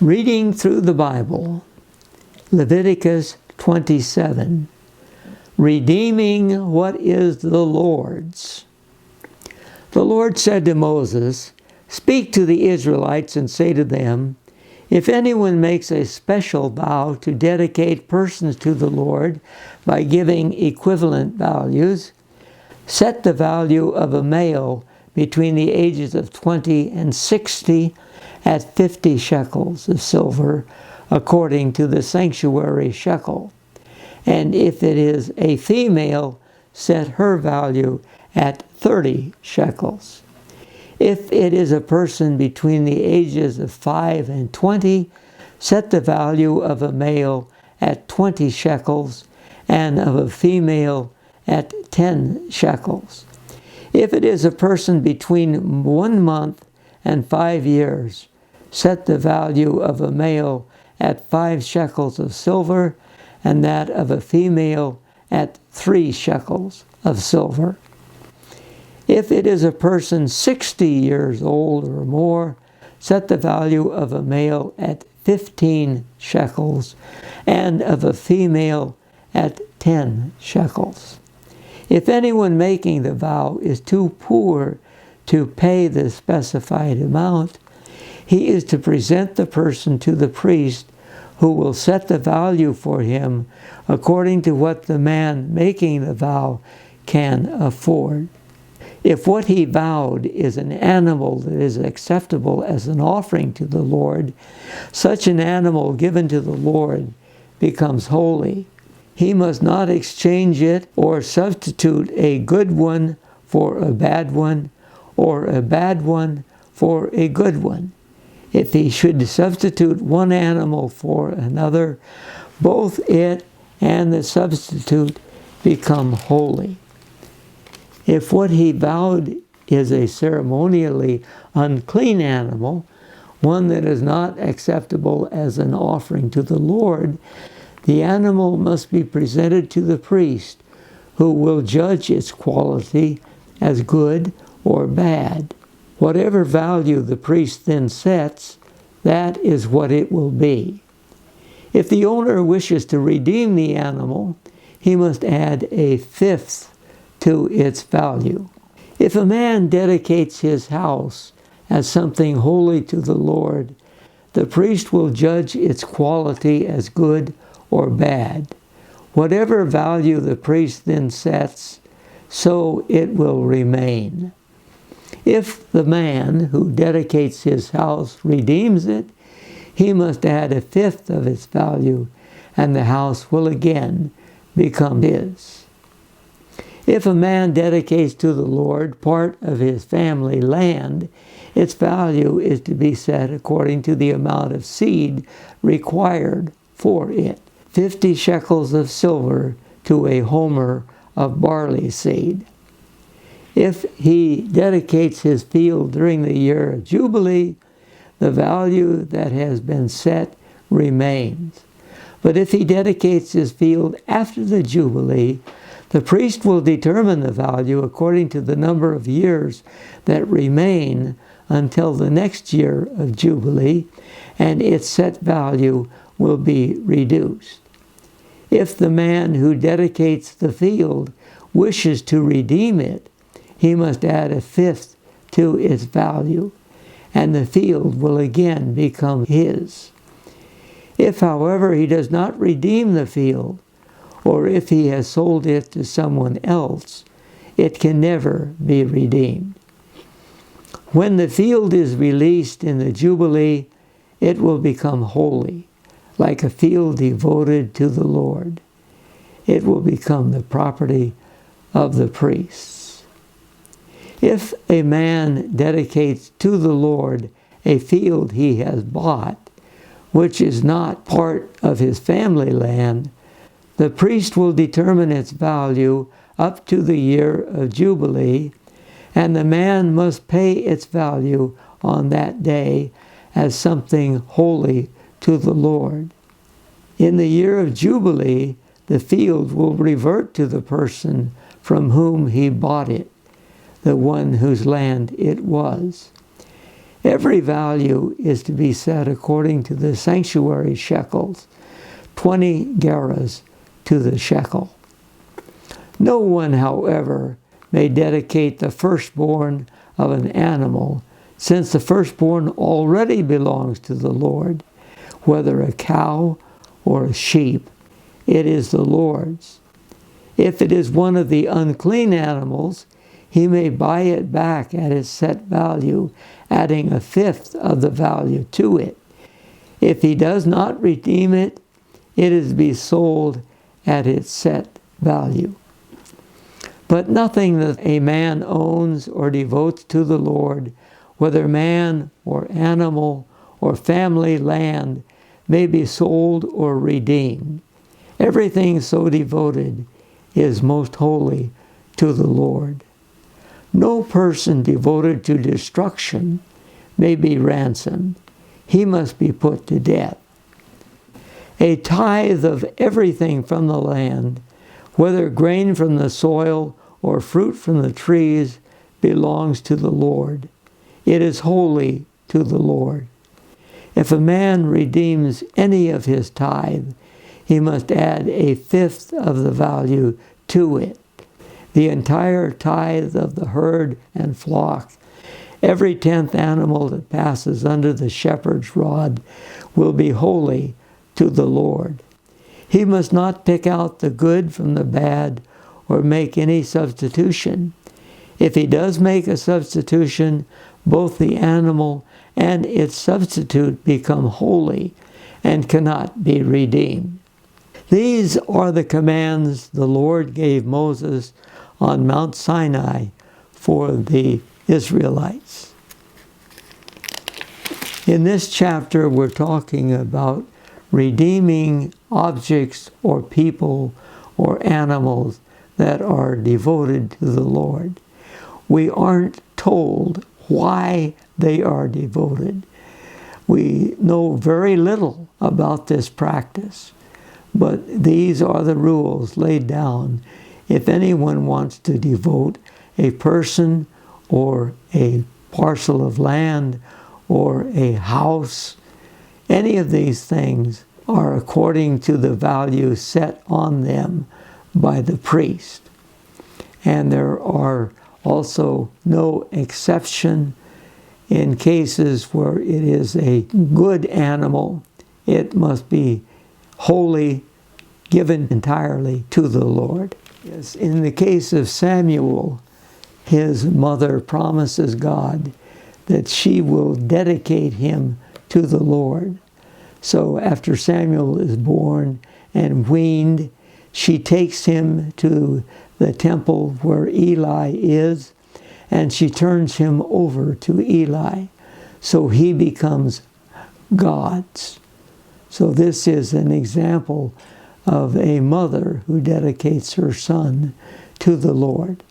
Reading through the Bible, Leviticus 27, redeeming what is the Lord's. The Lord said to Moses, "Speak to the Israelites and say to them, if anyone makes a special vow to dedicate persons to the Lord by giving equivalent values, set the value of a male between the ages of 20 and 60 at 50 shekels of silver, according to the sanctuary shekel. And if it is a female, set her value at 30 shekels. If it is a person between the ages of 5 and 20, set the value of a male at 20 shekels and of a female at 10 shekels. If it is a person between 1 month and 5 years, set the value of a male at 5 shekels of silver and that of a female at 3 shekels of silver. If it is a person 60 years old or more, set the value of a male at 15 shekels and of a female at 10 shekels. If anyone making the vow is too poor to pay the specified amount, he is to present the person to the priest, who will set the value for him according to what the man making the vow can afford. If what he vowed is an animal that is acceptable as an offering to the Lord, such an animal given to the Lord becomes holy. He must not exchange it or substitute a good one for a bad one, or a bad one for a good one. If he should substitute one animal for another, both it and the substitute become holy. If what he vowed is a ceremonially unclean animal, one that is not acceptable as an offering to the Lord, the animal must be presented to the priest, who will judge its quality as good or bad. Whatever value the priest then sets, that is what it will be. If the owner wishes to redeem the animal, he must add a fifth to its value. If a man dedicates his house as something holy to the Lord, the priest will judge its quality as good or bad. Whatever value the priest then sets, so it will remain. If the man who dedicates his house redeems it, he must add a fifth of its value, and the house will again become his. If a man dedicates to the Lord part of his family land, its value is to be set according to the amount of seed required for it. 50 shekels of silver to a homer of barley seed. If he dedicates his field during the year of Jubilee, the value that has been set remains. But if he dedicates his field after the Jubilee, the priest will determine the value according to the number of years that remain until the next year of Jubilee, and its set value will be reduced. If the man who dedicates the field wishes to redeem it, he must add a fifth to its value, and the field will again become his. If, however, he does not redeem the field, or if he has sold it to someone else, it can never be redeemed. When the field is released in the Jubilee, it will become holy, like a field devoted to the Lord. It will become the property of the priests. If a man dedicates to the Lord a field he has bought, which is not part of his family land, the priest will determine its value up to the year of Jubilee, and the man must pay its value on that day as something holy to the Lord. In the year of Jubilee, the field will revert to the person from whom he bought it, the one whose land it was. Every value is to be set according to the sanctuary shekels, 20 gerahs to the shekel. No one, however, may dedicate the firstborn of an animal, since the firstborn already belongs to the Lord. Whether a cow or a sheep, it is the Lord's. If it is one of the unclean animals, he may buy it back at its set value, adding a fifth of the value to it. If he does not redeem it, it is to be sold at its set value. But nothing that a man owns or devotes to the Lord, whether man or animal or family land, may be sold or redeemed. Everything so devoted is most holy to the Lord. No person devoted to destruction may be ransomed. He must be put to death. A tithe of everything from the land, whether grain from the soil or fruit from the trees, belongs to the Lord. It is holy to the Lord. If a man redeems any of his tithe, he must add a fifth of the value to it. The entire tithe of the herd and flock, every 10th animal that passes under the shepherd's rod, will be holy to the Lord. He must not pick out the good from the bad or make any substitution. If he does make a substitution, both the animal and its substitute become holy and cannot be redeemed. These are the commands the Lord gave Moses on Mount Sinai for the Israelites. In this chapter, we're talking about redeeming objects or people or animals that are devoted to the Lord. We aren't told why they are devoted. We know very little about this practice, but these are the rules laid down if anyone wants to devote a person or a parcel of land or a house. Any of these things are according to the value set on them by the priest. And there are also no exception in cases where it is a good animal. It must be wholly given entirely to the Lord. Yes, in the case of Samuel, his mother promises God that she will dedicate him to the Lord. So after Samuel is born and weaned, she takes him to the temple where Eli is, and she turns him over to Eli. So he becomes God's. So this is an example of a mother who dedicates her son to the Lord.